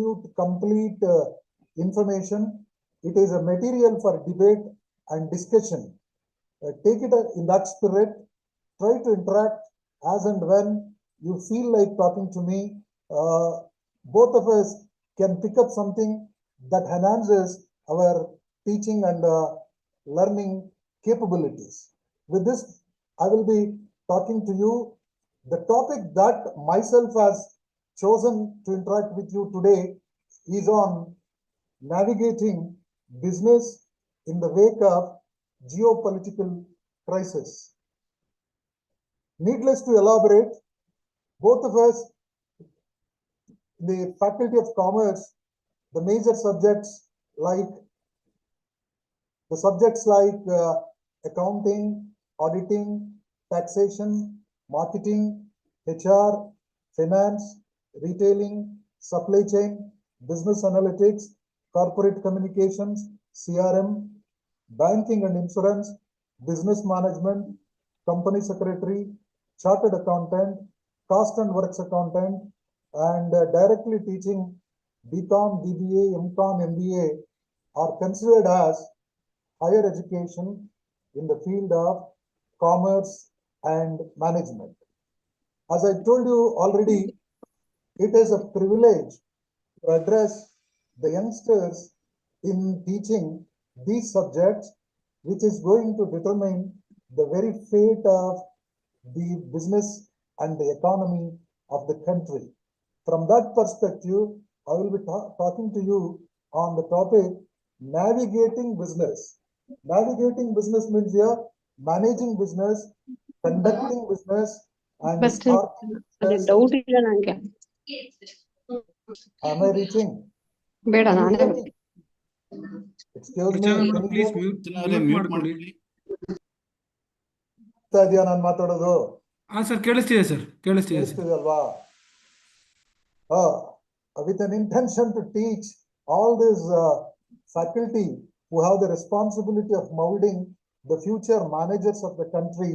absolute complete information. It is a material for debate and discussion. Take it in that spirit. Try to interact as and when you feel like talking to me. Both of us can pick up something that enhances our teaching and learning capabilities. With this, I will be talking to you. The topic that myself has chosen to interact with you today is on navigating business in the wake of geopolitical crisis. Needless to elaborate, both of us, the Faculty of Commerce, the major subjects like accounting, auditing, taxation, marketing, HR, finance, retailing, supply chain, business analytics, corporate communications, CRM, banking and insurance, business management, company secretary, chartered accountant, cost and works accountant, and directly teaching BCom, BBA, MCom, MBA are considered as higher education in the field of commerce and management. As I told you already, it is a privilege to address the youngsters in teaching these subjects, which is going to determine the very fate of the business and the economy of the country. From that perspective, I will be talking to you on the topic navigating business. Navigating business means here managing business, conducting business, and starting business. Am I reaching? Excuse me. Please mute ಮಾಡಿ. ನಾನು ಮಾತಾಡೋದು sir ಕೇಳಿಸ್ತಿದೆ sir ಕೇಳಿಸ್ತಿದೆ ಅಲ್ವಾ? With an intention to teach all this faculty who have the responsibility of molding the future managers of the country,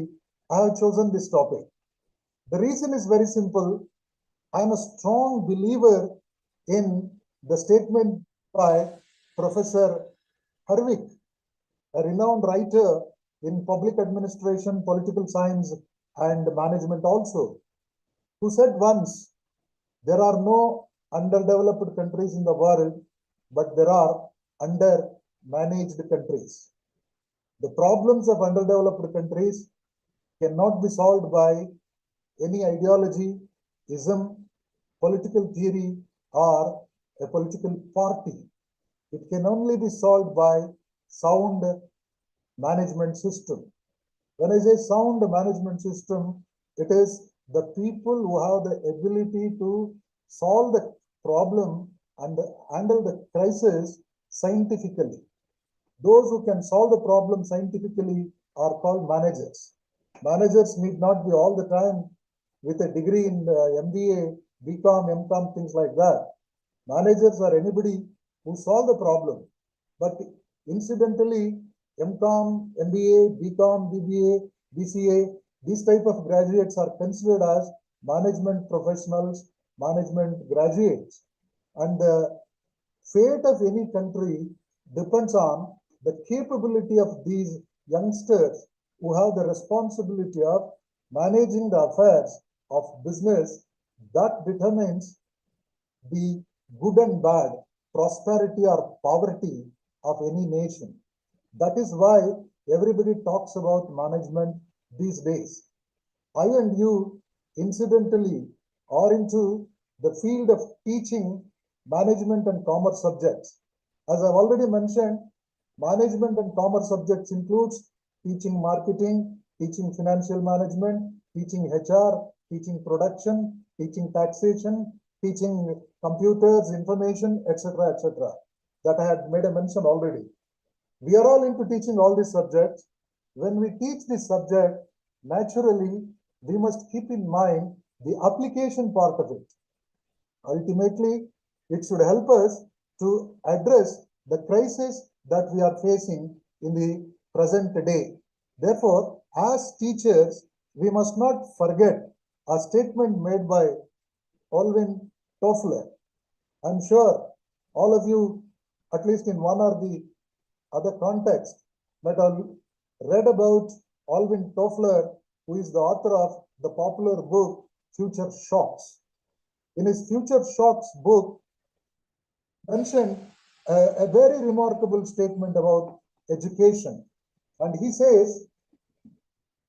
I have chosen this topic. The reason is very simple. I am a strong believer in the statement by Professor Harvick, a renowned writer in public administration, political science, and management also, who said once, there are no underdeveloped countries in the world, but there are under-managed countries. The problems of underdeveloped countries cannot be solved by any ideology, ism, political theory, or a political party. It can only be solved by sound management system. When I say sound management system, it is the people who have the ability to solve the problem and handle the crisis scientifically. Those who can solve the problem scientifically are called managers. Managers need not be all the time with a degree in MBA, BCom, MCom, things like that. Managers are anybody who solve the problem. But incidentally, MCom, MBA, BCom, BBA, BCA, these type of graduates are considered as management professionals, management graduates. And the fate of any country depends on the capability of these youngsters who have the responsibility of managing the affairs of business. That determines the good and bad, prosperity or poverty of any nation. That is why everybody talks about management these days. I and you, incidentally, are into the field of teaching management and commerce subjects. As I've already mentioned, management and commerce subjects includes teaching marketing, teaching financial management, teaching HR, teaching production, teaching taxation, teaching computers, information, etc., etc. That I had made a mention already. We are all into teaching all these subjects. When we teach this subject, naturally, we must keep in mind the application part of it. Ultimately, it should help us to address the crisis that we are facing in the present day. Therefore, as teachers, we must not forget a statement made by Alvin Toffler. I'm sure all of you, at least in one or the other context, might have read about Alvin Toffler, who is the author of the popular book Future Shocks. In his Future Shocks book, mentioned a very remarkable statement about education. And he says,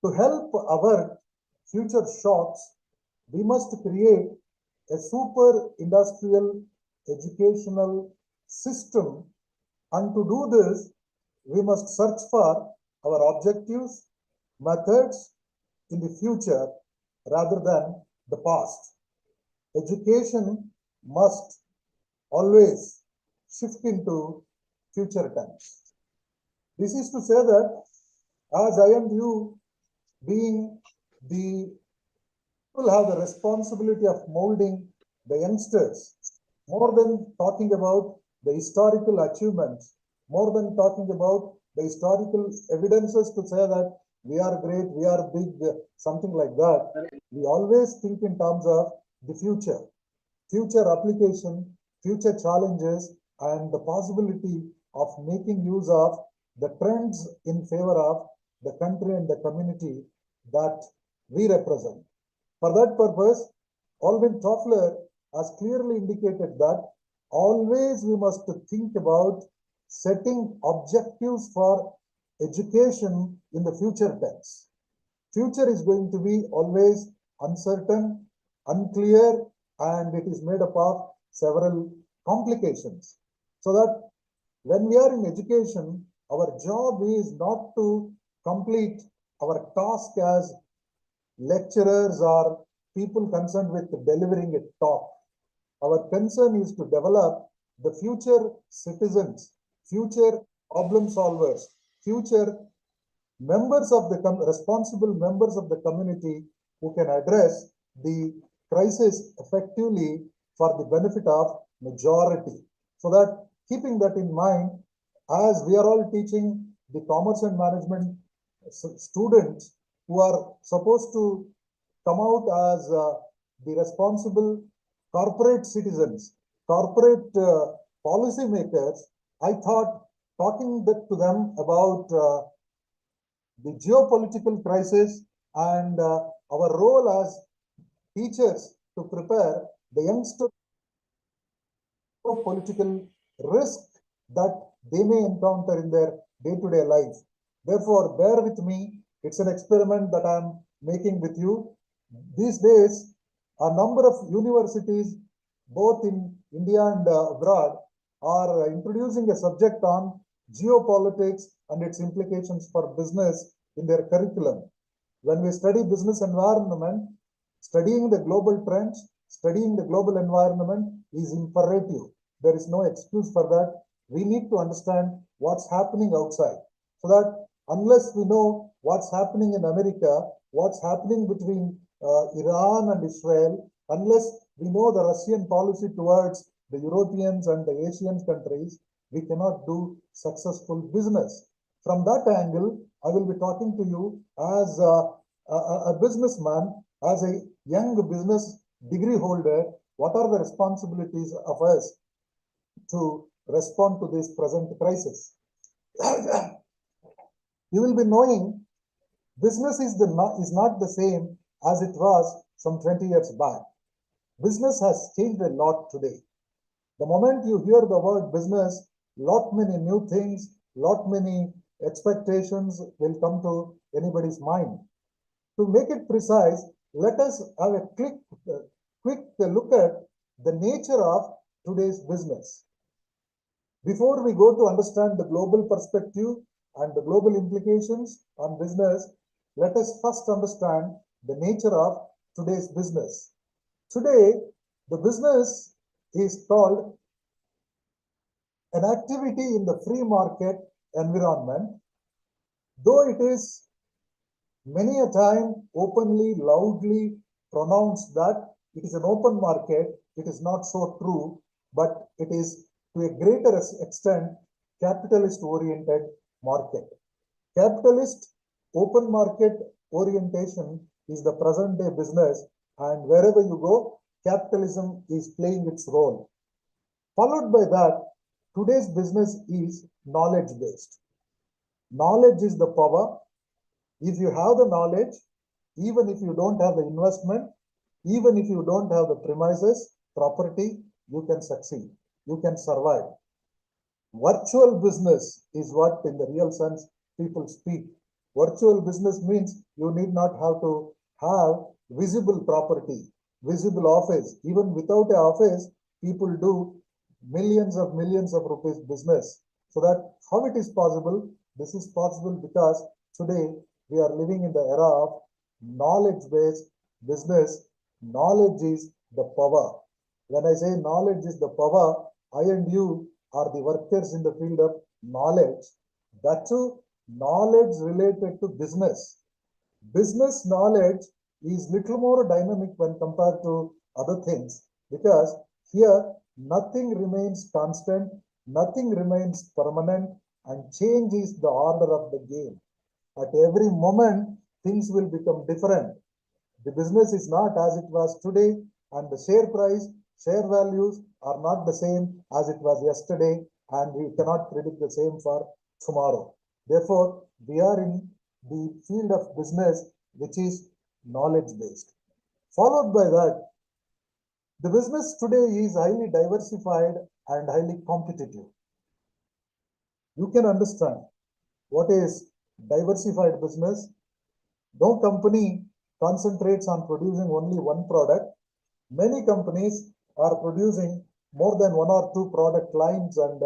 to help avert future shocks, we must create a super industrial educational system. And to do this, we must search for our objectives, methods in the future rather than the past. Education must always shift into future tense. This is to say that as I and you being the people have the responsibility of molding the youngsters, more than talking about the historical achievements, more than talking about the historical evidences to say that we are great, we are big, something like that. We always think in terms of the future application, future challenges, and the possibility of making use of the trends in favor of the country and the community that we represent. For that purpose, Alvin Toffler has clearly indicated that always we must think about setting objectives for education in the future tense. Future is going to be always uncertain, unclear, and it is made up of several complications. So that when we are in education, our job is not to complete our task as lecturers or people concerned with delivering a talk. Our concern is to develop the future citizens, future problem solvers, future members of the responsible members of the community who can address the crisis effectively for the benefit of majority. So that keeping that in mind, as we are all teaching the commerce and management students who are supposed to come out as the responsible corporate citizens, corporate policy makers, I thought talking to them about the geopolitical crisis and our role as teachers to prepare the youngsters for political risk that they may encounter in their day-to-day life. Therefore, bear with me. It's an experiment that I'm making with you. These days, a number of universities, both in India and abroad, are introducing a subject on geopolitics and its implications for business in their curriculum. When we study business environment, studying the global trends, studying the global environment is imperative. There is no excuse for that. We need to understand what's happening outside, so that unless we know what's happening in America, what's happening between Iran and Israel, unless we know the Russian policy towards the Europeans and the Asian countries, we cannot do successful business. From that angle, I will be talking to you as a businessman, as a young business degree holder. What are the responsibilities of us to respond to this present crisis? You will be knowing business is not the same as it was some 20 years back. Business has changed a lot today. The moment you hear the word business, lot many new things, lot many expectations will come to anybody's mind. To make it precise, let us have a quick look at the nature of today's business. Before we go to understand the global perspective and the global implications on business, let us first understand the nature of today's business. Today, the business is called an activity in the free market environment, though it is many a time openly, loudly pronounced that it is an open market. It is not so true, but it is to a greater extent capitalist oriented market. Capitalist open market orientation is the present day business, and wherever you go, capitalism is playing its role. Followed by that, today's business is knowledge-based. Knowledge is the power. If you have the knowledge, even if you don't have the investment, even if you don't have the premises, property, you can succeed. You can survive. Virtual business is what in the real sense people speak. Virtual business means you need not have to have visible property, visible office. Even without an office, people do millions of rupees business. So that how it is possible? This is possible because today we are living in the era of knowledge-based business. Knowledge is the power. When I say knowledge is the power, I and you are the workers in the field of knowledge. That too, knowledge related to business. Business knowledge is little more dynamic when compared to other things, because here nothing remains constant, nothing remains permanent, and change is the order of the game. At every moment, things will become different. The business is not as it was today, and the share price, share values are not the same as it was yesterday, and we cannot predict the same for tomorrow. Therefore, we are in the field of business which is knowledge based. Followed by that, the business today is highly diversified and highly competitive. You can understand what is diversified business. No company concentrates on producing only one product. Many companies are producing more than one or two product lines and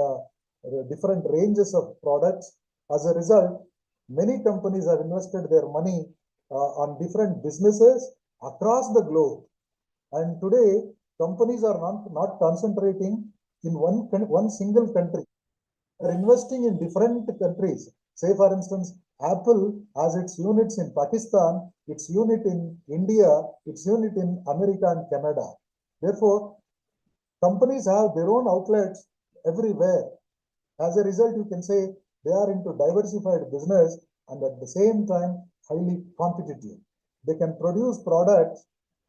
different ranges of products. As a result, many companies have invested their money on different businesses across the globe. And today, companies are not concentrating in one single country. They're investing in different countries. Say, for instance, Apple has its units in Pakistan, its unit in India, its unit in America and Canada. Therefore, companies have their own outlets everywhere. As a result, you can say they are into diversified business and at the same time highly competitive. They can produce products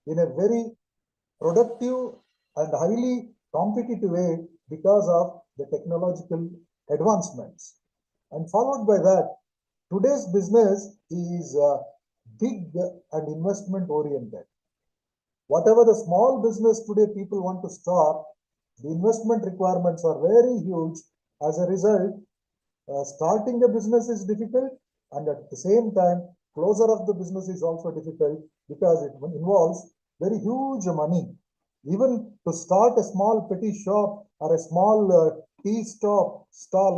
in a very productive and highly competitive way because of the technological advancements. And followed by that, today's business is big and investment oriented. Whatever the small business today people want to start, the investment requirements are very huge. As a result, starting a business is difficult, and at the same time, closure of the business is also difficult because it involves very huge money. Even to start a small petty shop or a small tea stall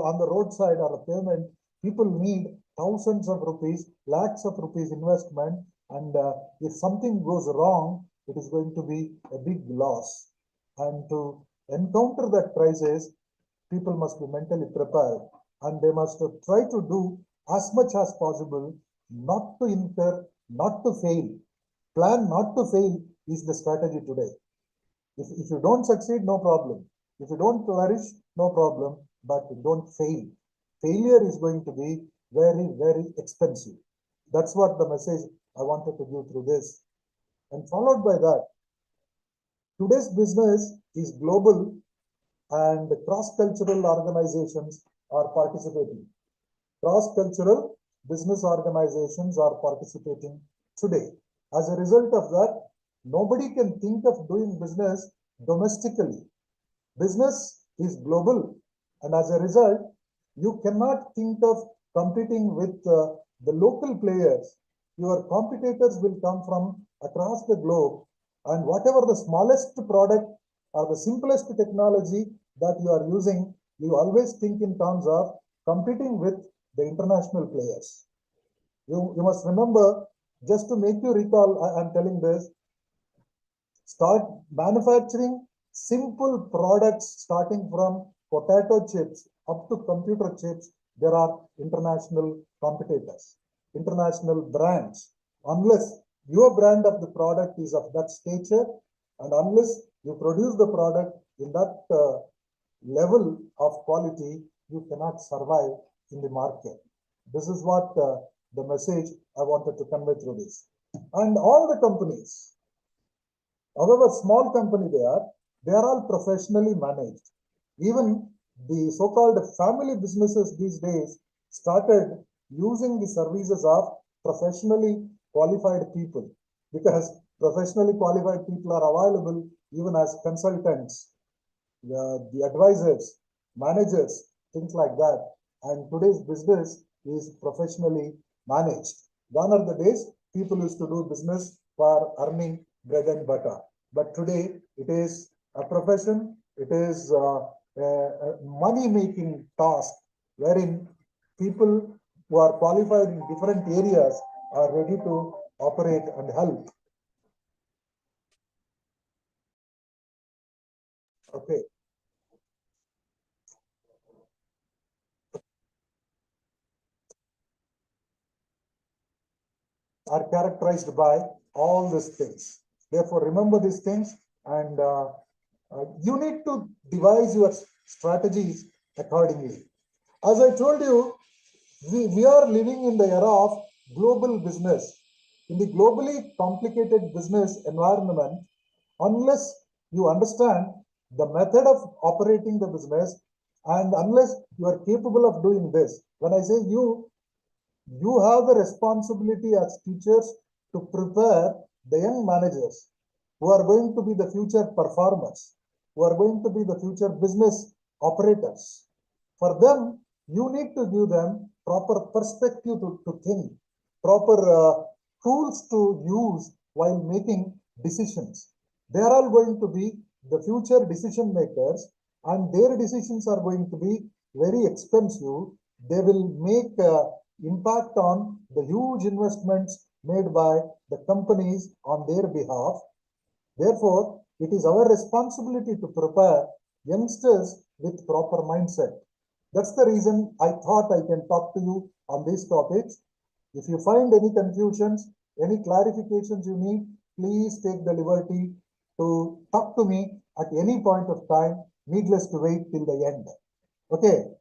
on the roadside or a pavement, people need thousands of rupees, lakhs of rupees investment, and if something goes wrong, it is going to be a big loss. And to encounter that crisis, people must be mentally prepared, and they must try to do as much as possible not to incur, not to fail. Plan not to fail is the strategy today. If you don't succeed, no problem. If you don't flourish, no problem, but don't fail. Failure is going to be very, very expensive. That's what the message I wanted to give through this. And followed by that, today's business is global and cross-cultural organizations are participating. Cross-cultural business organizations are participating today. As a result of that, nobody can think of doing business domestically. Business is global, and as a result, you cannot think of competing with the local players. Your competitors will come from across the globe, and whatever the smallest product or the simplest technology that you are using, you always think in terms of competing with the international players. You must remember, just to make you recall, I am telling this, start manufacturing simple products starting from potato chips up to computer chips. There are international competitors, international brands. Unless your brand of the product is of that stature, and unless you produce the product in that level of quality, you cannot survive in the market. This is what the message I wanted to convey through this. And all the companies, however small company they are all professionally managed. Even the so-called family businesses these days started using the services of professionally qualified people, because professionally qualified people are available even as consultants, the advisors, managers, things like that. And today's business is professionally managed. Gone are the days people used to do business for earning bread and butter. But today it is a profession, it is a money-making task wherein people who are qualified in different areas are ready to operate and help. Okay. Are characterized by all these things. Therefore, remember these things, and you need to devise your strategies accordingly. As I told you, we are living in the era of global business. In the globally complicated business environment, unless you understand the method of operating the business, and unless you are capable of doing this, when I say you have the responsibility as teachers to prepare the young managers who are going to be the future performers, who are going to be the future business operators. For them, you need to give them proper perspective to think, proper tools to use while making decisions. They are all going to be the future decision makers, and their decisions are going to be very expensive. They will make impact on the huge investments made by the companies on their behalf. Therefore, it is our responsibility to prepare youngsters with proper mindset. That's the reason I thought I can talk to you on these topics. If you find any confusions, any clarifications you need, please take the liberty to talk to me at any point of time, needless to wait till the end. Okay.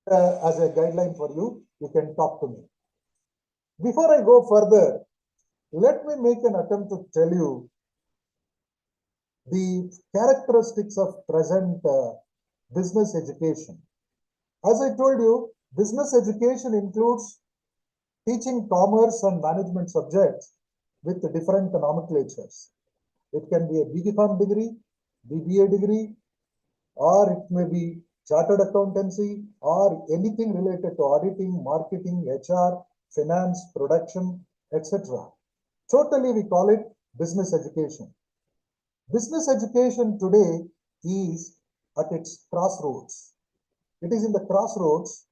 As a guideline for you, you can talk to me. Before I go further, let me make an attempt to tell you the characteristics of present business education. As I told you, business education includes teaching commerce and management subjects with different nomenclatures. It can be a BCom degree, BBA degree, or it may be chartered accountancy, or anything related to auditing, marketing, HR, finance, production, etc. Totally, we call it business education. Business education today is at its crossroads. It is in the crossroads.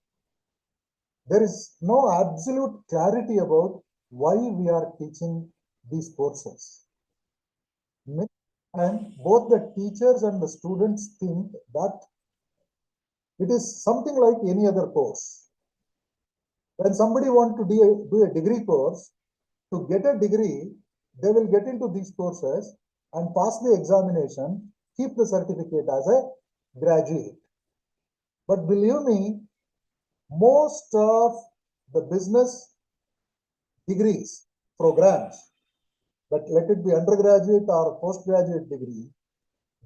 There is no absolute clarity about why we are teaching these courses. And both the teachers and the students think that it is something like any other course. When somebody wants to do a degree course, to get a degree, they will get into these courses and pass the examination, keep the certificate as a graduate. But believe me, most of the business degrees, programs, but let it be undergraduate or postgraduate degree,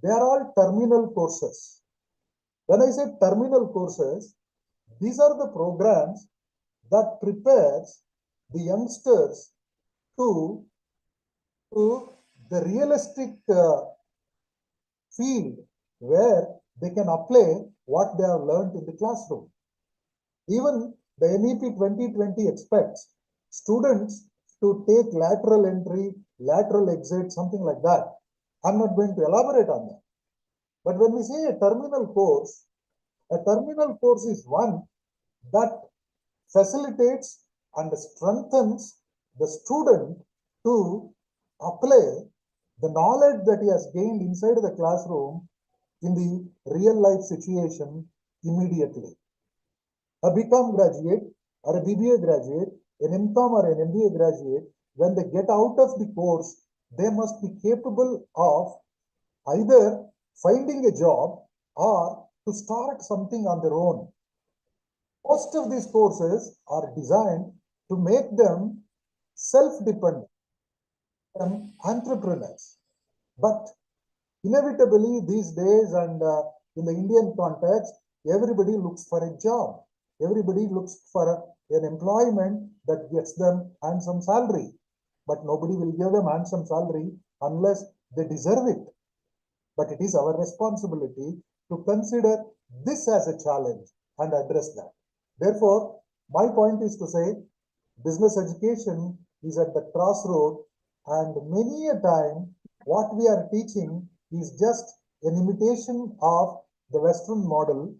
they are all terminal courses. When I say terminal courses, these are the programs that prepares the youngsters to the realistic field where they can apply what they have learned in the classroom. Even the NEP 2020 expects students to take lateral entry, lateral exit, something like that. I'm not going to elaborate on that. But when we say a terminal course is one that facilitates and strengthens the student to apply the knowledge that he has gained inside the classroom in the real life situation immediately. A BCom graduate or a BBA graduate, an MCom or an MBA graduate, when they get out of the course, they must be capable of either finding a job or to start something on their own. Most of these courses are designed to make them self-dependent, entrepreneurs. But inevitably these days, and In the Indian context, everybody looks for a job. Everybody looks for an employment that gets them handsome salary. But nobody will give them handsome salary unless they deserve it. But it is our responsibility to consider this as a challenge and address that. Therefore, my point is to say, business education is at the crossroad, and many a time what we are teaching is just an imitation of the Western model.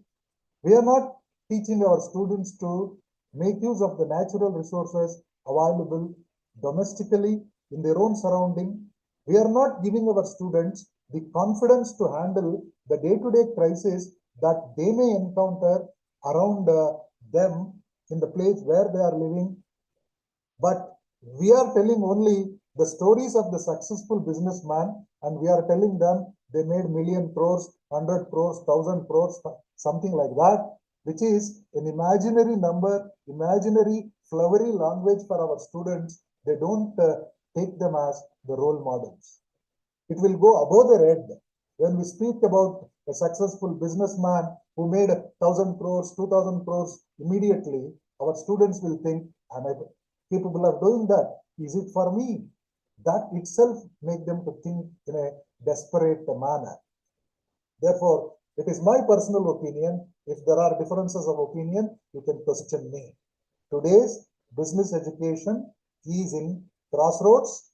We are not teaching our students to make use of the natural resources available domestically in their own surrounding. We are not giving our students the confidence to handle the day-to-day crisis that they may encounter around them in the place where they are living. But we are telling only the stories of the successful businessman, and we are telling them they made million crores, 100 crores, 1,000 crores, something like that, which is an imaginary number, imaginary flowery language for our students. They don't take them as the role models. It will go above their head. When we speak about a successful businessman who made 1,000 crores, 2,000 crores immediately, our students will think, am I capable of doing that? Is it for me? That itself make them to think in a desperate manner. Therefore, it is my personal opinion. If there are differences of opinion, you can question me. Today's business education is in crossroads.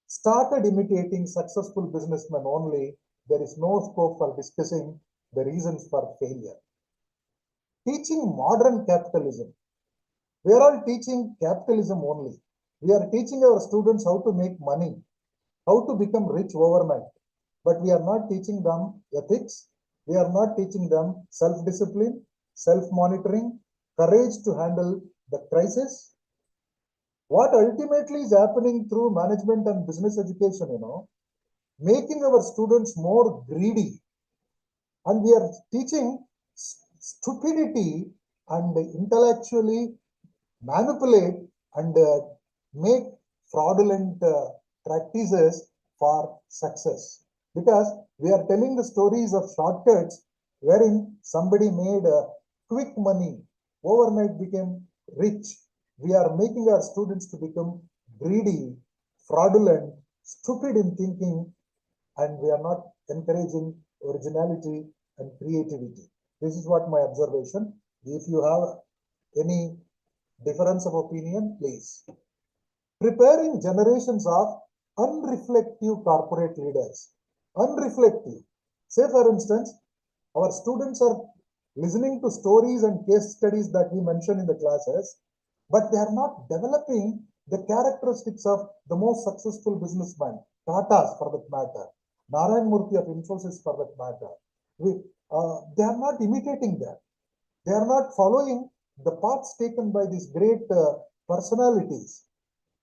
Started imitating successful businessmen only, there is no scope for discussing the reasons for failure. Teaching modern capitalism. We are all teaching capitalism only. We are teaching our students how to make money, how to become rich overnight. But we are not teaching them ethics. We are not teaching them self-discipline, self-monitoring, courage to handle the crisis. What ultimately is happening through management and business education, making our students more greedy. And we are teaching stupidity and intellectually manipulate and make fraudulent practices for success. Because we are telling the stories of shortcuts wherein somebody made quick money, overnight became rich. We are making our students to become greedy, fraudulent, stupid in thinking, and we are not encouraging originality and creativity. This is what my observation. If you have any difference of opinion, please. Preparing generations of unreflective corporate leaders. Unreflective. Say, for instance, our students are listening to stories and case studies that we mention in the classes, but they are not developing the characteristics of the most successful businessman, Tata's for that matter, Narayan Murthy of Infosys for that matter. They are not imitating that. They are not following the paths taken by these great personalities.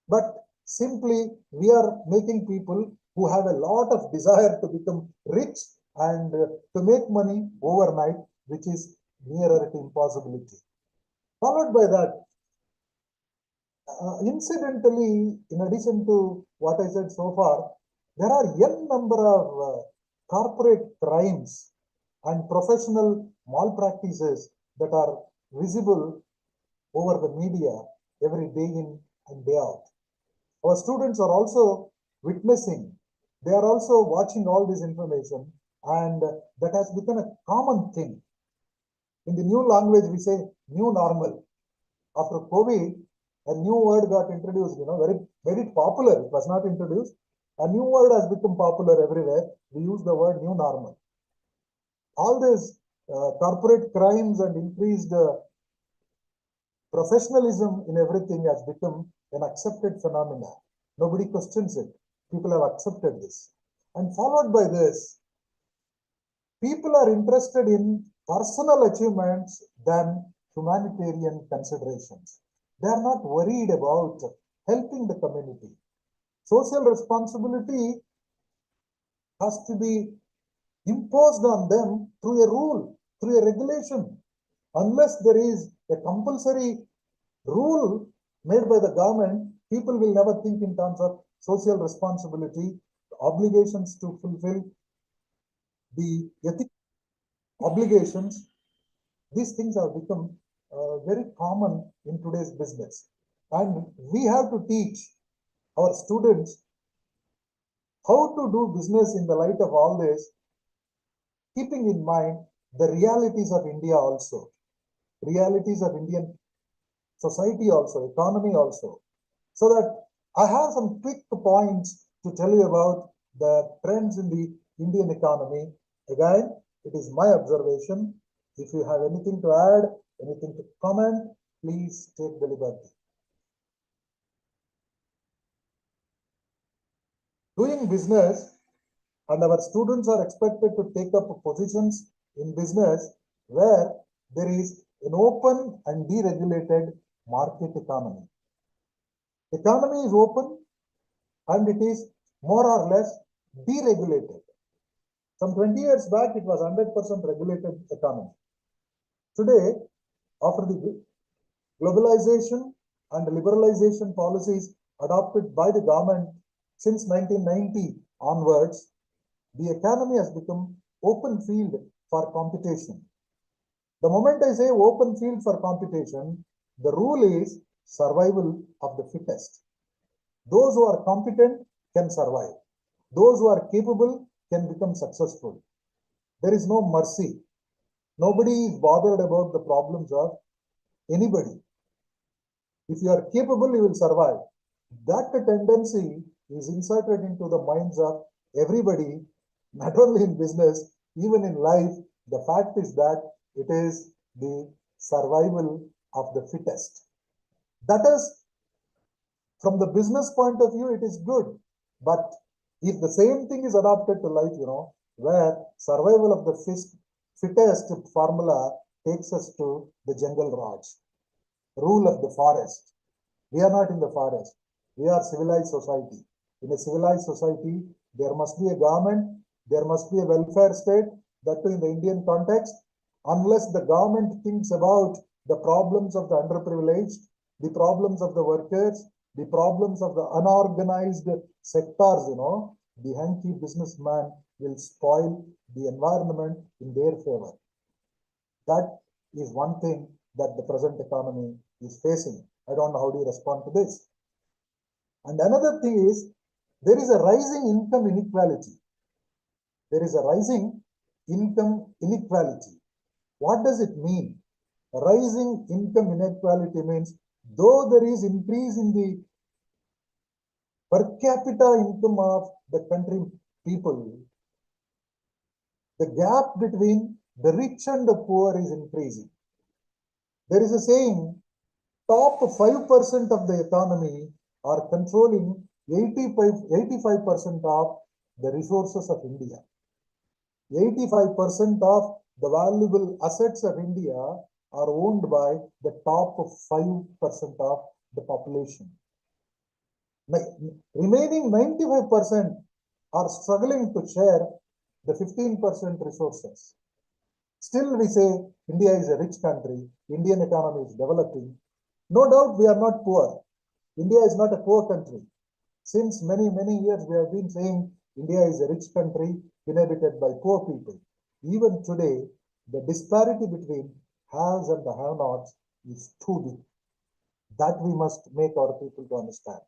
But simply we are making people who have a lot of desire to become rich and to make money overnight, which is nearer to impossibility. Followed by that, incidentally, in addition to what I said so far, there are n number of corporate crimes and professional malpractices that are visible over the media every day in and day out. Our students are also witnessing, they are also watching all this information, and that has become a common thing. In the new language, we say new normal. After COVID, a new word got introduced, very popular. It was not introduced. A new word has become popular everywhere. We use the word new normal. All these corporate crimes and increased professionalism in everything has become an accepted phenomenon. Nobody questions it. People have accepted this. And followed by this, people are interested in personal achievements than humanitarian considerations. They are not worried about helping the community. Social responsibility has to be imposed on them through a rule, through a regulation. Unless there is a compulsory rule made by the government, people will never think in terms of social responsibility, obligations to fulfill, the ethics obligations. These things have become very common in today's business. And we have to teach our students how to do business in the light of all this, keeping in mind the realities of India also, realities of Indian society also, economy also. So that I have some quick points to tell you about the trends in the Indian economy. Again, it is my observation. If you have anything to add, anything to comment, please take the liberty. Doing business, and our students are expected to take up positions in business where there is an open and deregulated market economy. Economy is open and it is more or less deregulated. Some 20 years back, it was 100% regulated economy. Today, after the globalization and liberalization policies adopted by the government since 1990 onwards, the economy has become open field for competition. The moment I say open field for competition, the rule is survival of the fittest. Those who are competent can survive. Those who are capable can become successful. There is no mercy. Nobody is bothered about the problems of anybody. If you are capable, you will survive. That tendency is inserted into the minds of everybody, not only in business, even in life. The fact is that it is the survival of the fittest. That is, from the business point of view, it is good. But if the same thing is adopted to life, where survival of the fittest formula takes us to the jungle Raj, rule of the forest. We are not in the forest. We are civilized society. In a civilized society, there must be a government, there must be a welfare state, that too in the Indian context. Unless the government thinks about the problems of the underprivileged, the problems of the workers, the problems of the unorganized sectors, the hanky businessman will spoil the environment in their favor. That is one thing that the present economy is facing. I don't know how do you respond to this. And another thing is, there is a rising income inequality. There is a rising income inequality. What does it mean? Rising income inequality means, though there is increase in the per capita income of the country people, the gap between the rich and the poor is increasing. There is a saying, top 5% of the economy are controlling 85% of the resources of India. 85% of the valuable assets of India are owned by the top 5% of the population. Remaining 95% are struggling to share the 15% resources. Still we say India is a rich country, Indian economy is developing. No doubt we are not poor. India is not a poor country. Since many years we have been saying India is a rich country inhabited by poor people. Even today, the disparity between haves and the have-nots is too big. That we must make our people to understand.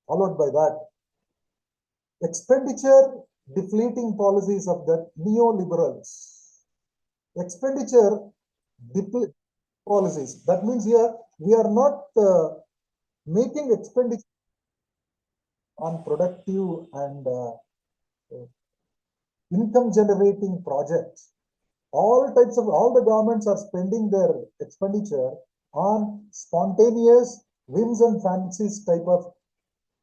Followed by that, expenditure deflating policies of the neoliberals. Expenditure deflating policies. That means here we are not making expenditure on productive and income generating projects. All the governments are spending their expenditure on spontaneous whims and fancies type of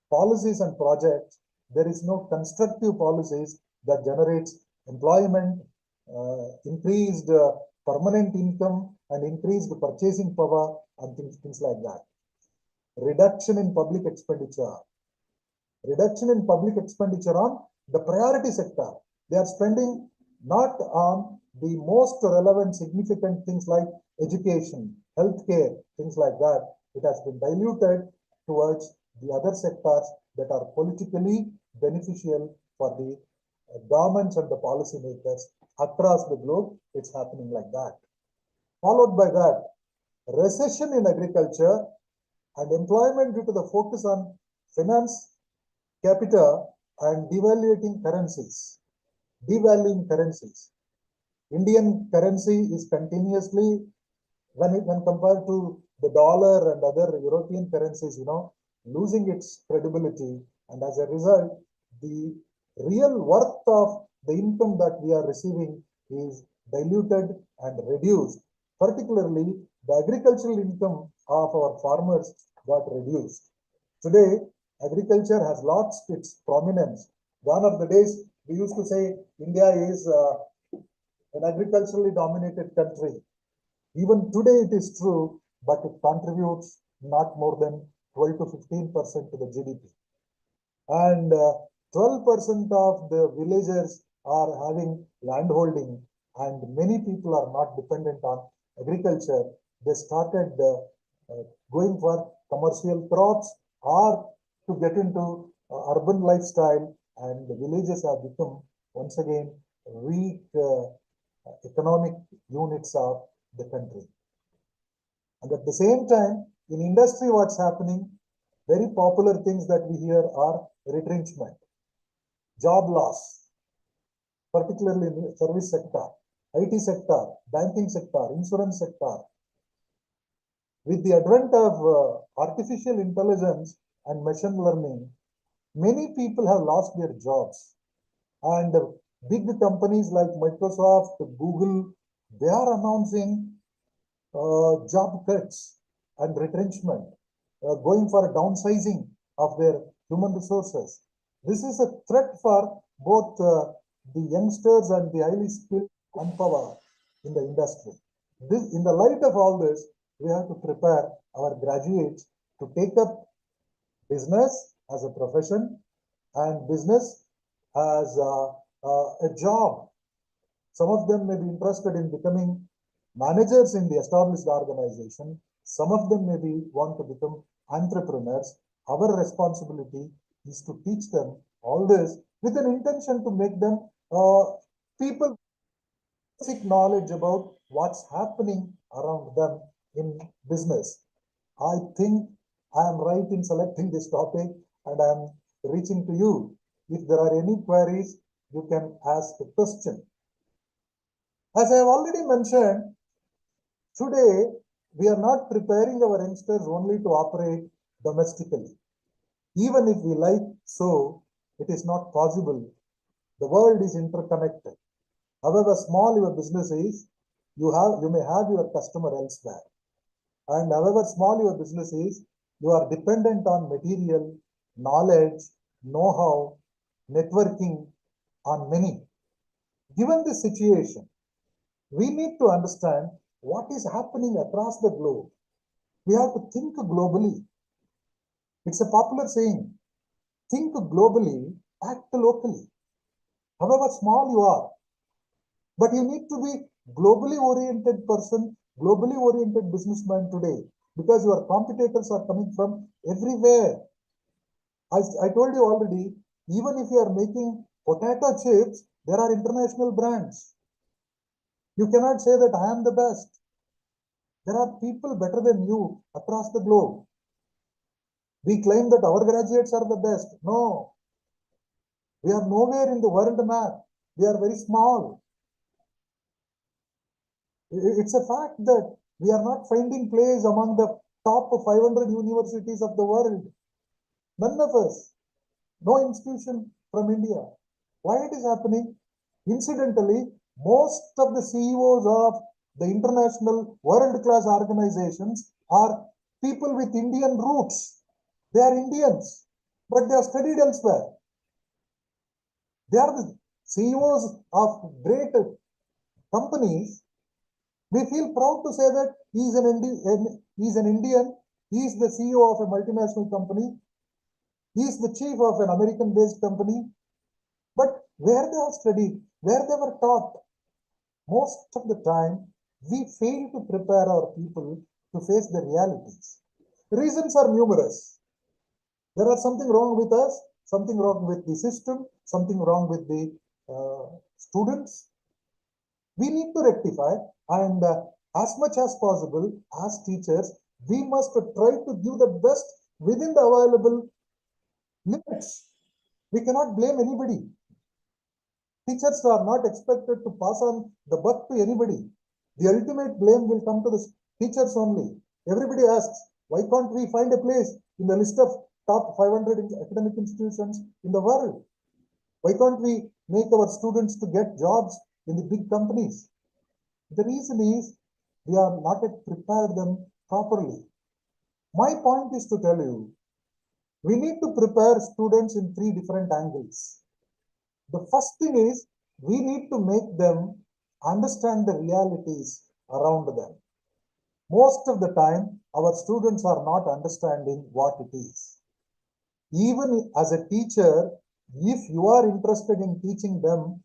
policies and projects. There is no constructive policies that generates employment, increased permanent income and increased purchasing power and things like that. Reduction in public expenditure. Reduction in public expenditure on the priority sector. They are spending not on the most relevant, significant things like education, healthcare, things like that. It has been diluted towards the other sectors that are politically beneficial for the governments and the policymakers across the globe, it's happening like that. Followed by that, recession in agriculture and employment due to the focus on finance, capital, and devaluing currencies. Indian currency is continuously, when compared to the dollar and other European currencies, losing its credibility, and as a result, the real worth of the income that we are receiving is diluted and reduced. Particularly, the agricultural income of our farmers got reduced. Today, agriculture has lost its prominence. Gone are the days we used to say India is an agriculturally dominated country. Even today it is true, but it contributes not more than 12 to 15% to the GDP. And 12% of the villagers are having land holding, and many people are not dependent on agriculture. They started going for commercial crops or to get into urban lifestyle, and the villages have become once again weak economic units of the country. And at the same time, in industry, what's happening? Very popular things that we hear are retrenchment, job loss, particularly in the service sector, IT sector, banking sector, insurance sector. With the advent of artificial intelligence and machine learning, many people have lost their jobs. And big companies like Microsoft, Google, they are announcing job cuts and retrenchment, going for a downsizing of their human resources. This is a threat for both the youngsters and the highly skilled manpower in the industry. In the light of all this, we have to prepare our graduates to take up business as a profession and business as a job. Some of them may be interested in becoming managers in the established organization. Some of them maybe want to become entrepreneurs. Our responsibility is to teach them all this with an intention to make them people basic knowledge about what's happening around them in business. I think I am right in selecting this topic, and I am reaching to you. If there are any queries, you can ask a question. As I have already mentioned, today we are not preparing our youngsters only to operate domestically. Even if we like so, it is not possible. The world is interconnected. However small your business is, you may have your customer elsewhere. And however small your business is, you are dependent on material, knowledge, know-how, networking on many. Given this situation, we need to understand what is happening across the globe. We have to think globally. It's a popular saying, think globally, act locally. However small you are, but you need to be globally oriented person, globally oriented businessman today, because your competitors are coming from everywhere. I told you already, even if you are making potato chips, there are international brands. You cannot say that I am the best. There are people better than you across the globe. We claim that our graduates are the best. No. We are nowhere in the world map. We are very small. It's a fact that we are not finding place among the top 500 universities of the world. None of us. No institution from India. Why it is happening? Incidentally, most of the CEOs of the international world-class organizations are people with Indian roots. They are Indians, but they are studied elsewhere. They are the CEOs of great companies. We feel proud to say that he is an Indian, he is the CEO of a multinational company, he is the chief of an American-based company. But where they are studied, where they were taught, most of the time, we fail to prepare our people to face the realities. The reasons are numerous. There are something wrong with us, something wrong with the system, something wrong with the students. We need to rectify, and as much as possible, as teachers, we must try to give the best within the available limits. We cannot blame anybody. Teachers are not expected to pass on the buck to anybody. The ultimate blame will come to the teachers only. Everybody asks, why can't we find a place in the list of top 500 academic institutions in the world? Why can't we make our students to get jobs in the big companies? The reason is we are not yet prepared them properly. My point is to tell you, we need to prepare students in 3 different angles. The first thing is we need to make them understand the realities around them. Most of the time, our students are not understanding what it is. Even as a teacher, if you are interested in teaching them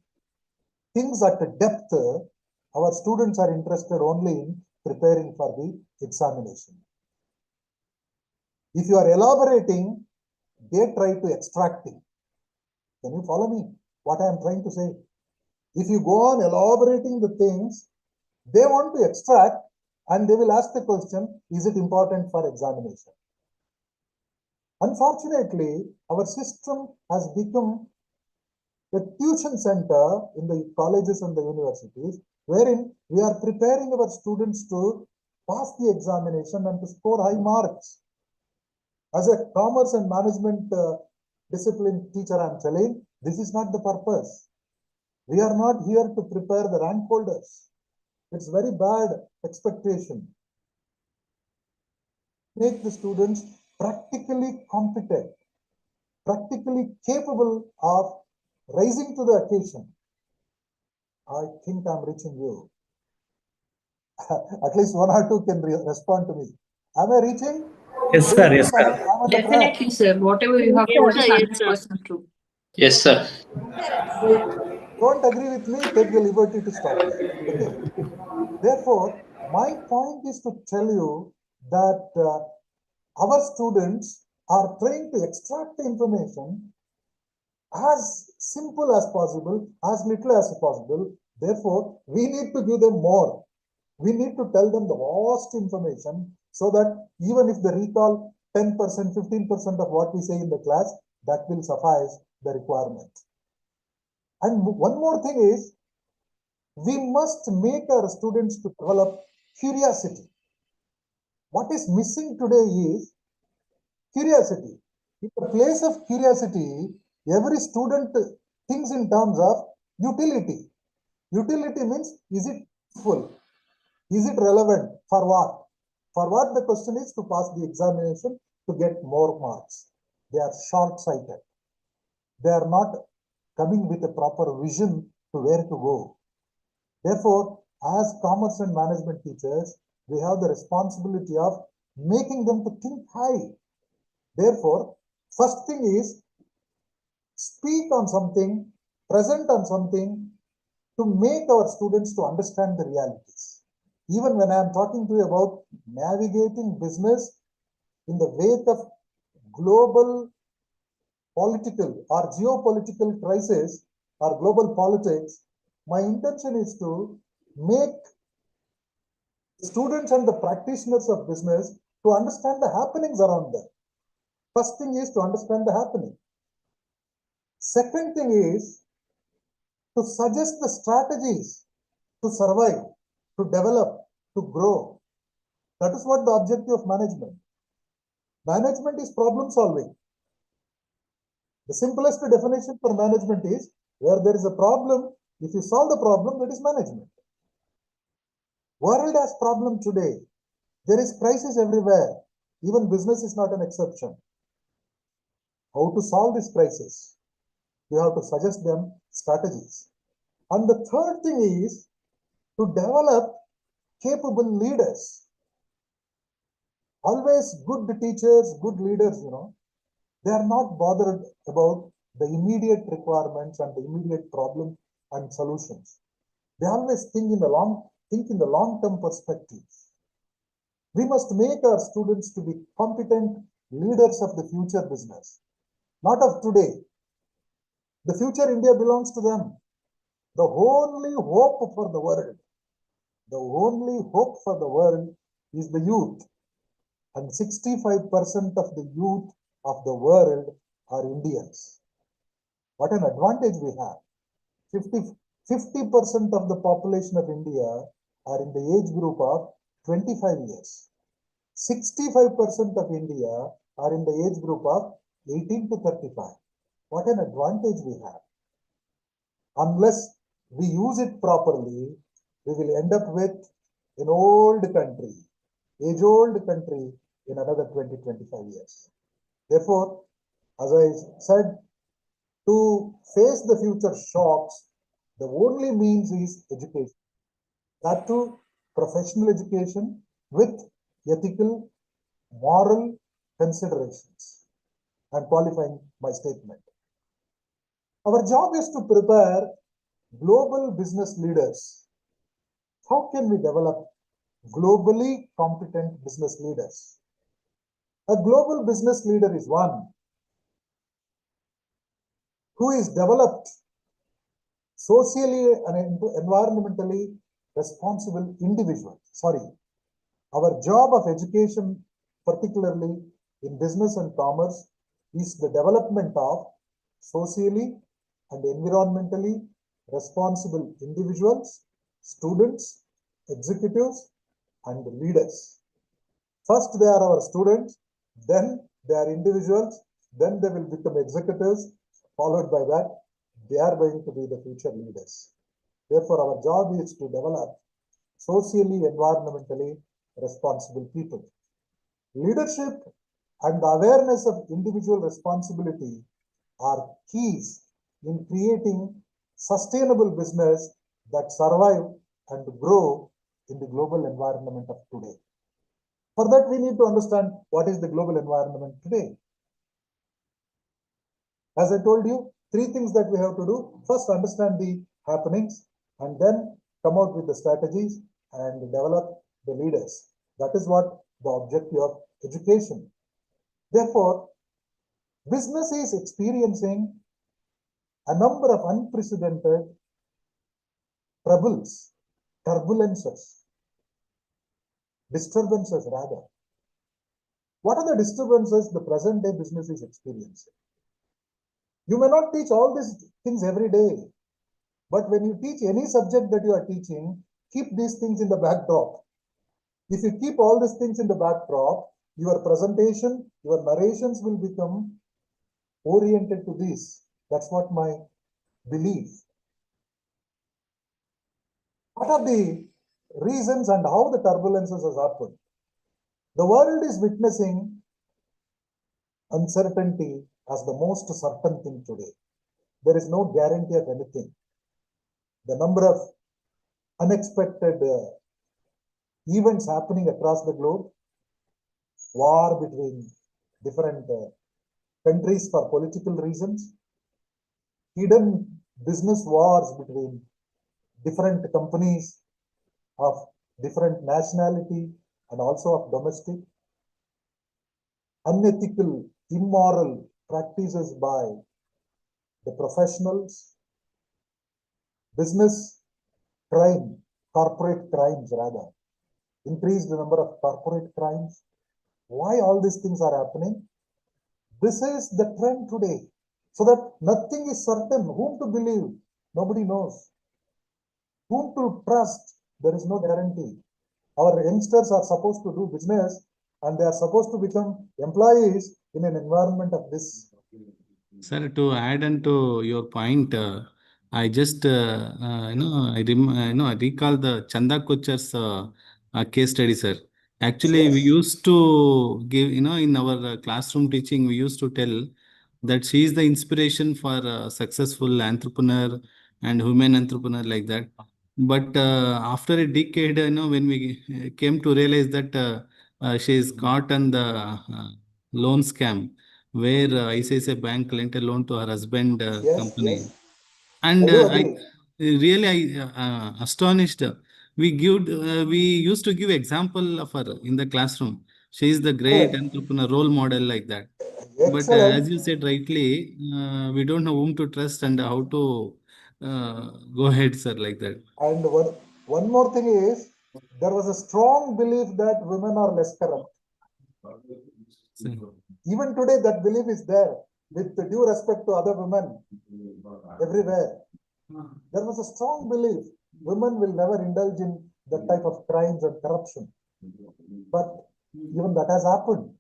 things at a depth, our students are interested only in preparing for the examination. If you are elaborating, they try to extracting. Can you follow me? What I am trying to say? If you go on elaborating the things, they want to extract and they will ask the question, is it important for examination? Unfortunately, our system has become a tuition center in the colleges and the universities, wherein we are preparing our students to pass the examination and to score high marks. As a commerce and management discipline teacher, I am telling, this is not the purpose. We are not here to prepare the rank holders. It's very bad expectation. Make the students practically competent, practically capable of rising to the occasion. I think I'm reaching you. At least 1 or 2 can respond to me. Am I reaching? Yes, sir. Yes, sir. Definitely, sir. Whatever you have told is 100% true. Yes, sir. Don't agree with me, take the liberty to stop me. Okay. Therefore, my point is to tell you that our students are trying to extract the information as simple as possible, as little as possible. Therefore, we need to give them more. We need to tell them the vast information so that even if they recall 10%, 15% of what we say in the class, that will suffice the requirement. And one more thing is, we must make our students to develop curiosity. What is missing today is curiosity. In the place of curiosity, every student thinks in terms of utility. Utility means, is it useful? Is it relevant? For what? For what the question is to pass the examination to get more marks. They are short-sighted. They are not coming with a proper vision to where to go. Therefore, as commerce and management teachers, we have the responsibility of making them to think high. Therefore, first thing is speak on something, present on something to make our students to understand the realities. Even when I am talking to you about navigating business in the wake of global political or geopolitical crisis or global politics, my intention is to make students and the practitioners of business to understand the happenings around them. First thing is to understand the happening. Second thing is to suggest the strategies to survive, to develop, to grow. That is what the objective of management. Management is problem solving. The simplest definition for management is where there is a problem, if you solve the problem, that is management. World has problem today. There is crisis everywhere. Even business is not an exception. How to solve this crisis? You have to suggest them strategies. And the third thing is to develop capable leaders. Always good teachers, good leaders, they are not bothered about the immediate requirements and the immediate problem and solutions. They always think in the long-term perspective. We must make our students to be competent leaders of the future business, not of today. The future India belongs to them. The only hope for the world, the only hope for the world is the youth. And 65% of the youth of the world are Indians. What an advantage we have. 50% of the population of India are in the age group of 25 years. 65% of India are in the age group of 18 to 35. What an advantage we have. Unless we use it properly, we will end up with an old country, age-old country in another 20-25 years. Therefore, as I said, to face the future shocks, the only means is education. That too, professional education with ethical, moral considerations. I'm qualifying my statement. Our job is to prepare global business leaders. How can we develop globally competent business leaders? A global business leader is one who is developed socially and environmentally responsible individual. Our job of education, particularly in business and commerce, is the development of socially and environmentally responsible individuals, students, executives, and leaders. First, they are our students, then they are individuals, then they will become executives, followed by that, they are going to be the future leaders. Therefore, our job is to develop socially, environmentally responsible people. Leadership and the awareness of individual responsibility are keys in creating sustainable business that survive and grow in the global environment of today. For that, we need to understand what is the global environment today. As I told you, three things that we have to do. First, understand the happenings and then come out with the strategies and develop the leaders. That is what the objective of education. Therefore, business is experiencing a number of unprecedented troubles, turbulences, disturbances rather. What are the disturbances the present day business is experiencing? You may not teach all these things every day, but when you teach any subject that you are teaching, keep these things in the backdrop. If you keep all these things in the backdrop, your presentation, your narrations will become oriented to this. That's what my belief. What are the reasons and how the turbulences has happened? The world is witnessing uncertainty as the most certain thing today. There is no guarantee of anything. The number of unexpected events happening across the globe, war between different countries for political reasons, hidden business wars between different companies of different nationality and also of domestic, unethical, immoral practices by the professionals, business crime, corporate crimes rather, increased the number of corporate crimes. Why all these things are happening? This is the trend today. So that nothing is certain. Whom to believe? Nobody knows. Whom to trust? There is no guarantee. Our youngsters are supposed to do business and they are supposed to become employees in an environment of this. Sir, to add on to your point, I just I recall the Chanda Kocher's case study, sir. Actually, we Yes. used to give, in our classroom teaching, we used to tell that she is the inspiration for a successful entrepreneur and women entrepreneur like that. But after a decade, when we came to realize that she is caught on the loan scam, where ICICI Bank lent a loan to her husband Yes, company. yes. And I do I agree. really astonished. We used to give example of her in the classroom. She is the great Correct. entrepreneur role model like that. But as Excellent. you said rightly, we don't know whom to trust and how to go ahead, sir, like that. And one more thing is, there was a strong belief that women are less corrupt. Sir. Even today, that belief is there, with due respect to other women everywhere. There was a strong belief women will never indulge in that type of crimes and corruption. But even that has happened.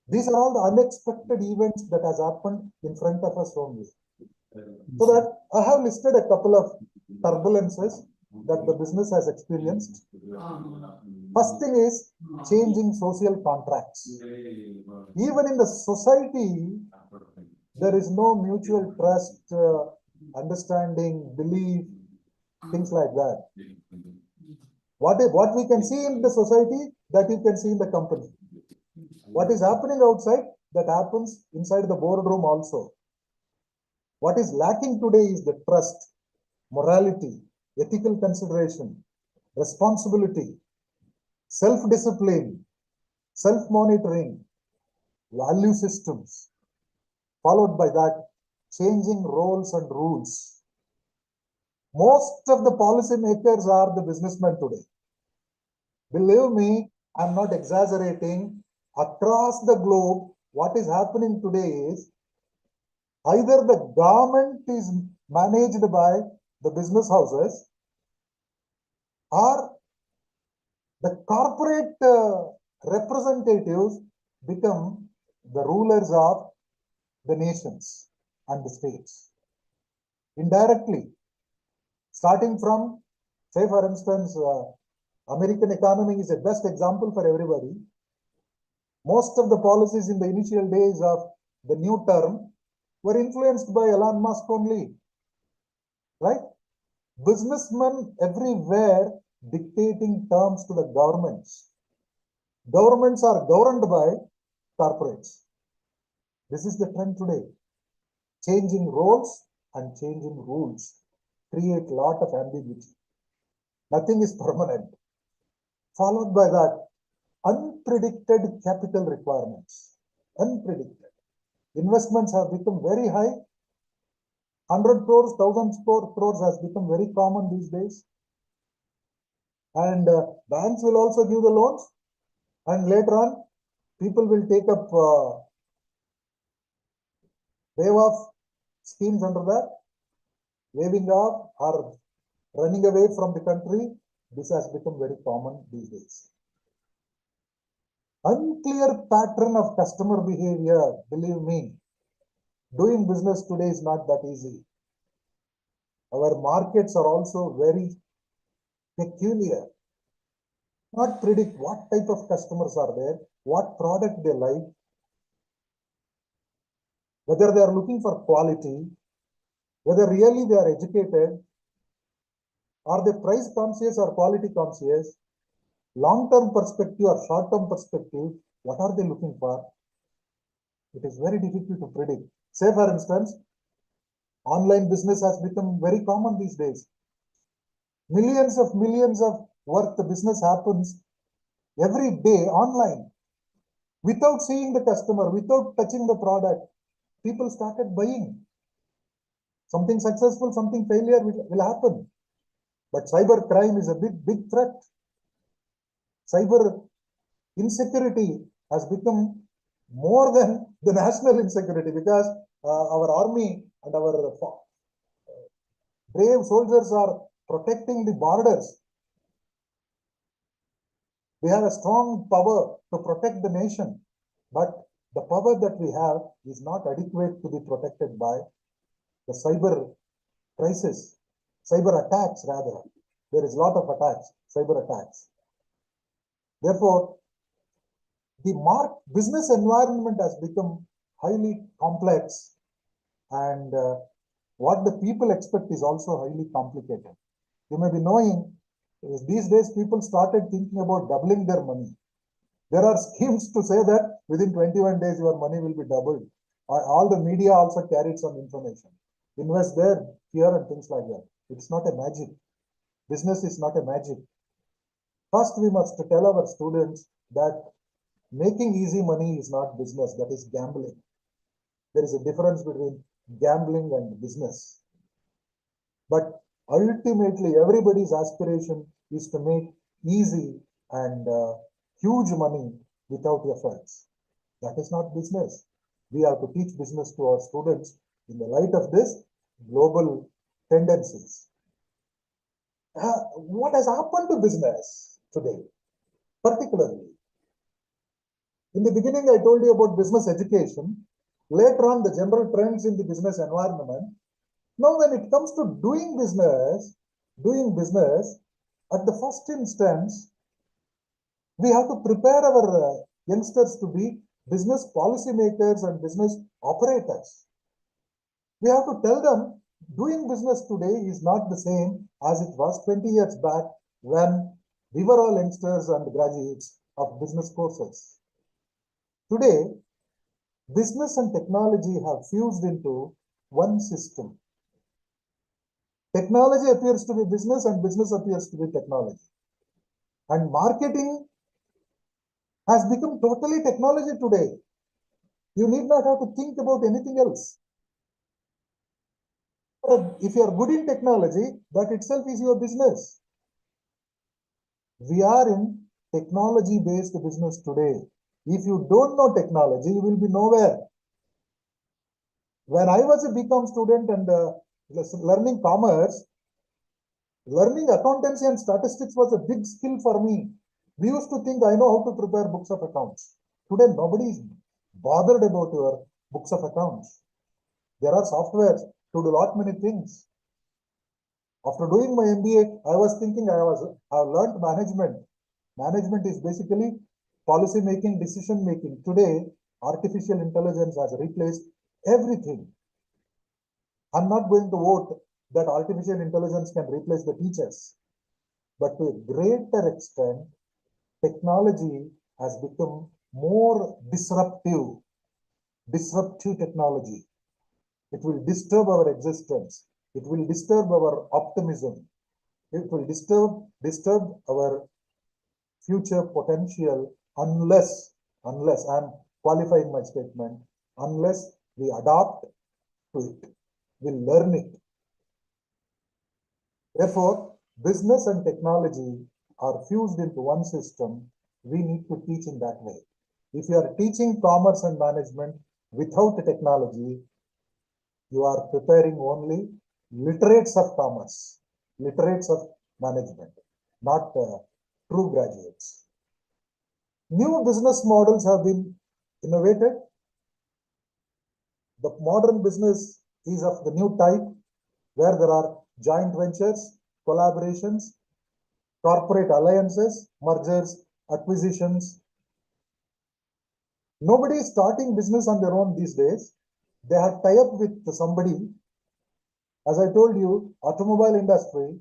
These are all the unexpected events that has happened in front of us only. So that I have listed a couple of turbulences that the business has experienced. First thing is changing social contracts. Even in the society, there is no mutual trust, understanding, belief, things like that. What we can see in the society, that you can see in the company. What is happening outside, that happens inside the boardroom also. What is lacking today is the trust, morality, ethical consideration, responsibility, self-discipline, self-monitoring, value systems, followed by that, changing roles and rules. Most of the policymakers are the businessmen today. Believe me, I'm not exaggerating. Across the globe, what is happening today is either the government is managed by the business houses, or the corporate representatives become the rulers of the nations and the states. Indirectly, starting from, say for instance, American economy is a best example for everybody. Most of the policies in the initial days of the new term were influenced by Elon Musk only, right? Businessmen everywhere dictating terms to the governments. Governments are governed by corporates. This is the trend today. Changing roles and changing rules create a lot of ambiguity. Nothing is permanent. Followed by that, unpredicted capital requirements. Unpredicted. Investments have become very high. 100 crores, 1000 crores has become very common these days. And banks will also give the loans. And later on, people will take up waive off schemes under that, waiving off or running away from the country. This has become very common these days. Unclear pattern of customer behavior, believe me, doing business today is not that easy. Our markets are also very peculiar. Not predict what type of customers are there, what product they like, whether they are looking for quality, whether really they are educated, are they price conscious or quality conscious, long-term perspective or short-term perspective, what are they looking for? It is very difficult to predict. Say for instance, online business has become very common these days. Millions of worth the business happens every day online. Without seeing the customer, without touching the product, people started buying. Something successful, something failure will happen. But cyber crime is a big threat. Cyber insecurity has become more than the national insecurity, because our army and our brave soldiers are protecting the borders. We have a strong power to protect the nation, but the power that we have is not adequate to be protected by the cyber crisis, cyber attacks rather. There is a lot of attacks, cyber attacks. Therefore, the business environment has become highly complex, and what the people expect is also highly complicated. You may be knowing, these days people started thinking about doubling their money. There are schemes to say that within 21 days your money will be doubled. All the media also carried some information. Invest there, here and things like that. It's not a magic. Business is not a magic. First, we must tell our students that making easy money is not business, that is gambling. There is a difference between gambling and business. But ultimately, everybody's aspiration is to make easy and huge money without efforts. That is not business. We have to teach business to our students in the light of this global tendencies. What has happened to business today, particularly? In the beginning, I told you about business education. Later on, the general trends in the business environment. Now, when it comes to doing business, at the first instance, we have to prepare our youngsters to be business policymakers and business operators. We have to tell them doing business today is not the same as it was 20 years back when we were all youngsters and graduates of business courses. Today, business and technology have fused into one system. Technology appears to be business and business appears to be technology. And marketing has become totally technology today. You need not have to think about anything else. If you are good in technology, that itself is your business. We are in technology-based business today. If you don't know technology, you will be nowhere. When I was a BCom student and learning commerce, learning accountancy and statistics was a big skill for me. We used to think I know how to prepare books of accounts. Today, nobody is bothered about your books of accounts. There are softwares to do lot many things. After doing my MBA, I was thinking I have learned management. Management is basically policy making, decision making. Today, artificial intelligence has replaced everything. I'm not going to vote that artificial intelligence can replace the teachers. But to a greater extent, technology has become more disruptive technology. It will disturb our existence. It will disturb our optimism. It will disturb our future potential unless I'm qualifying my statement, unless we adapt to it, we learn it. Therefore, business and technology are fused into one system. We need to teach in that way. If you are teaching commerce and management without technology, you are preparing only literates of commerce, literates of management, not true graduates. New business models have been innovated. The modern business is of the new type where there are joint ventures, collaborations, corporate alliances, mergers, acquisitions. Nobody is starting business on their own these days. They have tie up with somebody. As I told you, automobile industry,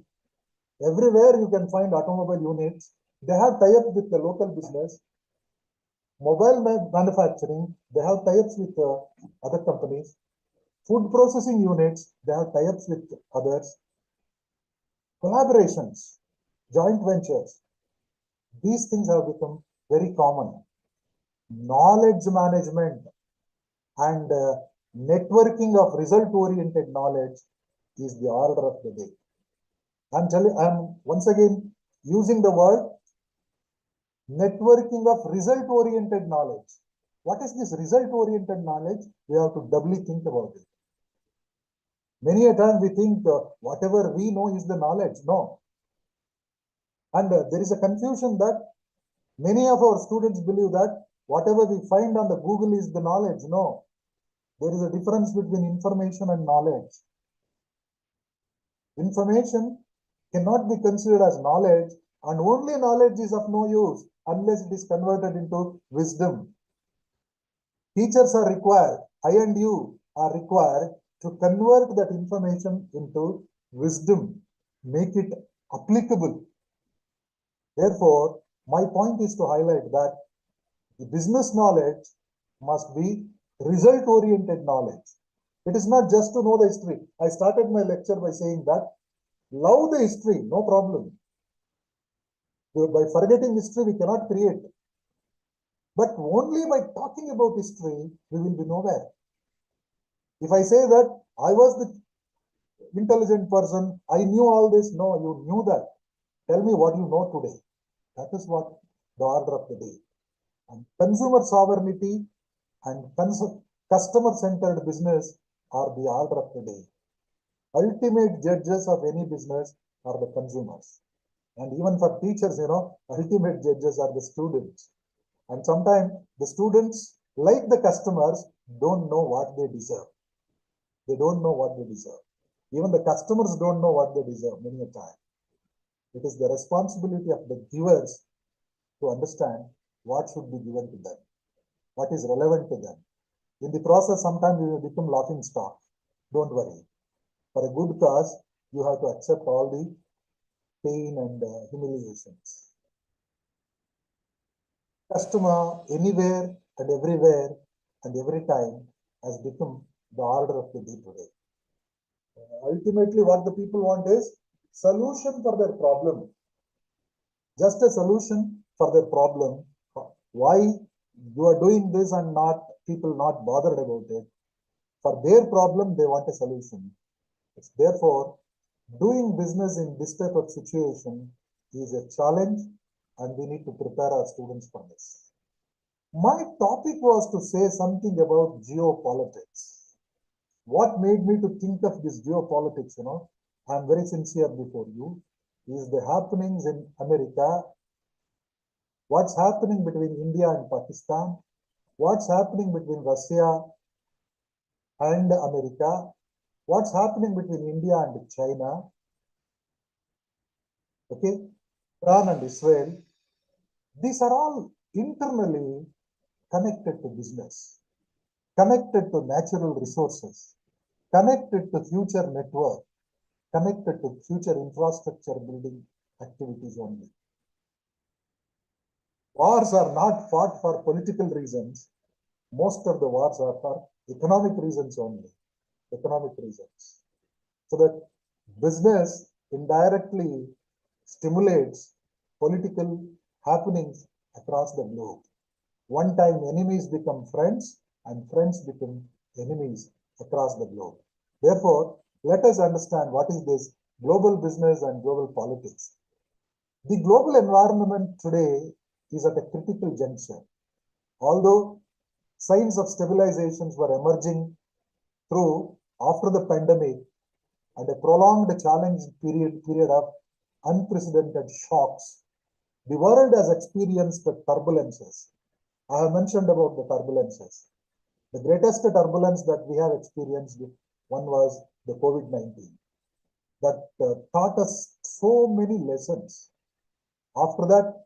everywhere you can find automobile units. They have tie up with the local business. Mobile manufacturing, they have tie-ups with other companies. Food processing units, they have tie-ups with others. Collaborations, joint ventures, these things have become very common. Knowledge management and networking of result-oriented knowledge is the order of the day. I'm once again using the word networking of result-oriented knowledge. What is this result-oriented knowledge? We have to doubly think about it. Many a time we think whatever we know is the knowledge. No. And there is a confusion that many of our students believe that whatever we find on the Google is the knowledge. No. There is a difference between information and knowledge. Information cannot be considered as knowledge, and only knowledge is of no use unless it is converted into wisdom. Teachers are required, I and you are required to convert that information into wisdom, make it applicable. Therefore, my point is to highlight that the business knowledge must be result-oriented knowledge. It is not just to know the history. I started my lecture by saying that love the history, no problem. By forgetting history, we cannot create. But only by talking about history, we will be nowhere. If I say that I was the intelligent person, I knew all this. No, you knew that. Tell me what you know today. That is what the order of the day. And consumer sovereignty and customer-centered business are the order of the day. Ultimate judges of any business are the consumers. And even for teachers, ultimate judges are the students. And sometimes the students, like the customers, don't know what they deserve. They don't know what they deserve. Even the customers don't know what they deserve many a time. It is the responsibility of the givers to understand what should be given to them, what is relevant to them. In the process, sometimes we will become laughing stock. Don't worry. For a good cause, you have to accept all the pain and humiliations. Customer anywhere and everywhere and every time has become the order of the day today. Ultimately, what the people want is solution for their problem. Just a solution for their problem. Why you are doing this and not people not bothered about it? For their problem, they want a solution. Therefore, doing business in this type of situation is a challenge, and we need to prepare our students for this. My topic was to say something about geopolitics. What made me to think of this geopolitics, I'm very sincere before you, is the happenings in America, what's happening between India and Pakistan, what's happening between Russia and America, what's happening between India and China, okay, Iran and Israel. These are all internally connected to business, connected to natural resources, connected to future network, connected to future infrastructure building activities only. Wars are not fought for political reasons. Most of the wars are for economic reasons only. Economic reasons. So that business indirectly stimulates political happenings across the globe. One time enemies become friends and friends become enemies across the globe. Therefore, let us understand what is this global business and global politics. The global environment today is at a critical juncture. Although signs of stabilizations were emerging through after the pandemic and a prolonged challenge period of unprecedented shocks, the world has experienced the turbulences. I have mentioned about the turbulences. The greatest turbulence that we have experienced, one was the COVID-19 that taught us so many lessons. After that,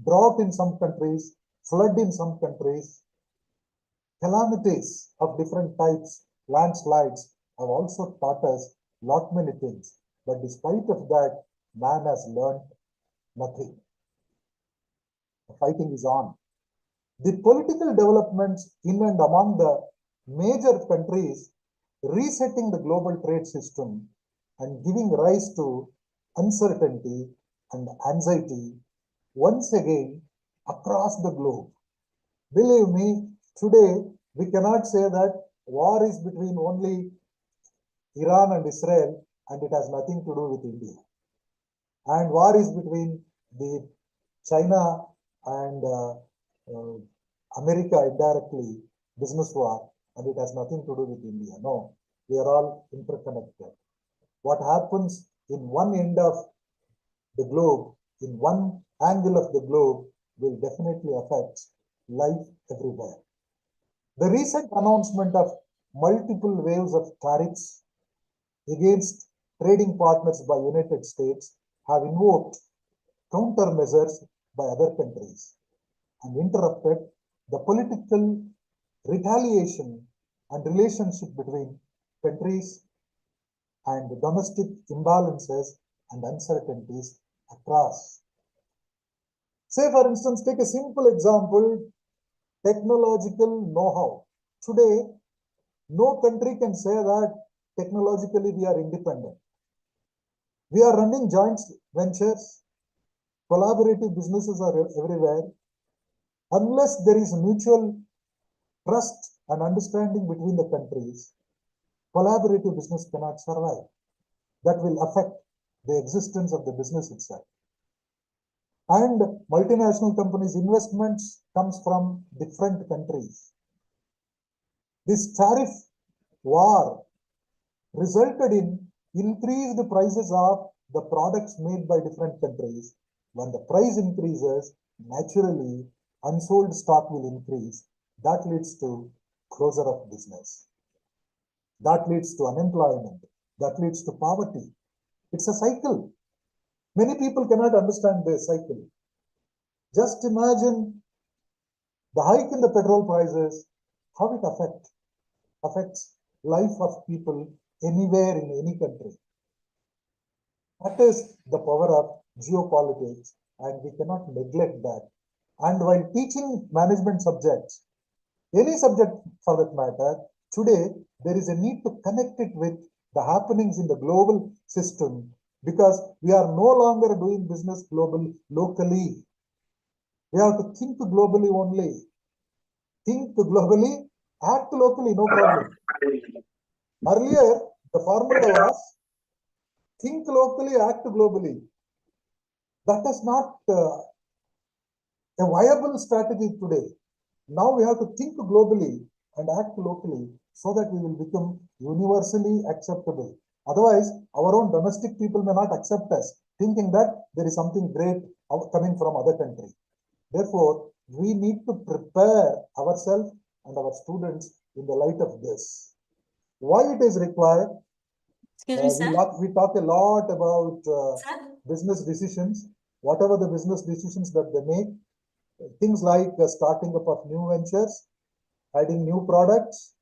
drought in some countries, flood in some countries, calamities of different types, landslides have also taught us lot many things. But despite of that, man has learned nothing. The fighting is on. The political developments in and among the major countries resetting the global trade system and giving rise to uncertainty and anxiety once again across the globe. Believe me, today we cannot say that war is between only Iran and Israel and it has nothing to do with India. And war is between the China and America indirectly, business war, and it has nothing to do with India. No, we are all interconnected. What happens in one end of the globe, in one angle of the globe, will definitely affect life everywhere. The recent announcement of multiple waves of tariffs against trading partners by United States have invoked countermeasures by other countries and interrupted the political retaliation and relationship between countries and domestic imbalances and uncertainties across. Say, for instance, take a simple example, technological know-how. Today, no country can say that technologically we are independent. We are running joint ventures, collaborative businesses are everywhere. Unless there is mutual trust and understanding between the countries, collaborative business cannot survive. that will affect the existence of the business itself. And multinational companies' investments comes from different countries. This tariff war resulted in increased prices of the products made by different countries. When the price increases, naturally, unsold stock will increase. That leads to closure of business. That leads to unemployment. That leads to poverty. It's a cycle. Many people cannot understand this cycle. Just imagine the hike in the petrol prices, how it affects life of people anywhere in any country. That is the power of geopolitics, and we cannot neglect that. And while teaching management subjects, any subject for that matter, today there is a need to connect it with the happenings in the global system, because we are no longer doing business locally. We have to think globally only. Think globally, act locally, no problem. Earlier, the formula was think locally, act globally. That is not a viable strategy today. Now we have to think globally and act locally so that we will become universally acceptable. Otherwise, our own domestic people may not accept us, thinking that there is something great coming from other country. Therefore, we need to prepare ourselves and our students in the light of this. Why it is required? Excuse me, sir. We talk a lot about Sir? business decisions, whatever the business decisions that they make, things like starting up of new ventures, adding new products,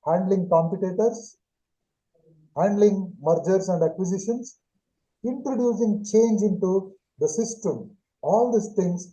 handling competitors, handling mergers and acquisitions, introducing change into the system. All these things